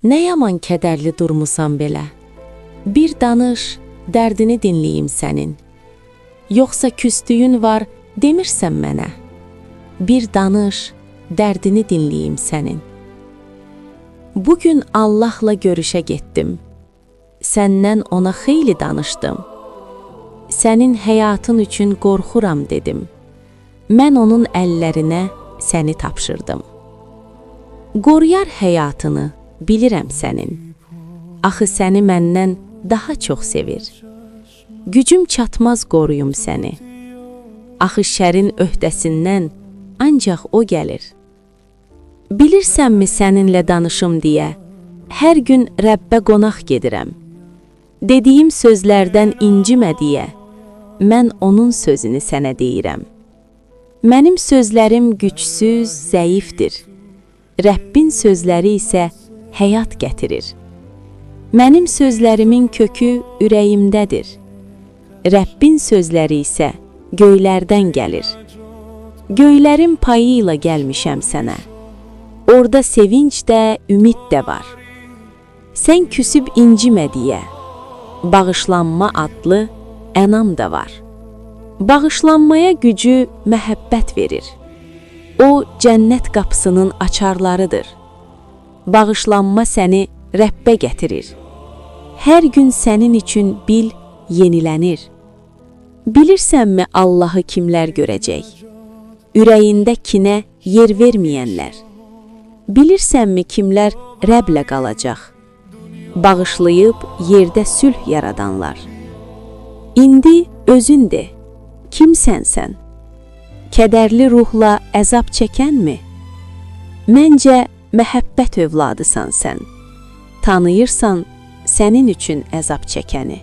Nə yaman kədərli durmusan belə? Bir danış, dərdini dinləyim sənin. Yoxsa küstüyün var, demirsən mənə. Bir danış, dərdini dinləyim sənin. Bugün Allahla görüşə getdim. Səndən ona xeyli danışdım. Sənin həyatın üçün qorxuram dedim. Mən onun əllərinə səni tapşırdım. Qoruyar həyatını, bilirəm sənin. Axı səni məndən daha çox sevir. Gücüm çatmaz qoruyum səni. Axı şərin öhdəsindən ancaq o gəlir. Bilirsənmi səninlə danışım deyə, hər gün Rəbbə qonaq gedirəm. Dediyim sözlərdən incimə deyə, mən onun sözünü sənə deyirəm. Mənim sözlərim gücsüz, zəifdir. Rəbbin sözləri isə həyat gətirir. Mənim sözlərimin kökü ürəyimdədir. Rəbbin sözləri isə göylərdən gəlir. Göylərin payı ilə gəlmişəm sənə. Orada sevinç də, ümid də var. Sən küsüb incimə deyə, bağışlanma adlı ənam da var. Bağışlanmaya gücü məhəbbət verir. O, cənnət qapısının açarlarıdır. Bağışlanma səni Rəbbə gətirir. Hər gün sənin üçün bil, yenilənir. Bilirsənmi Allahı kimlər görəcək? Ürəyində kinə yer verməyənlər. Bilirsənmi kimlər Rəblə qalacaq? Bağışlayıb yerdə sülh yaradanlar. İndi özün de, kimsən sən? Kədərli ruhla əzab çəkənmi? Məncə məhəbbət övladısan sən. Tanıyırsan sənin üçün əzab çəkəni.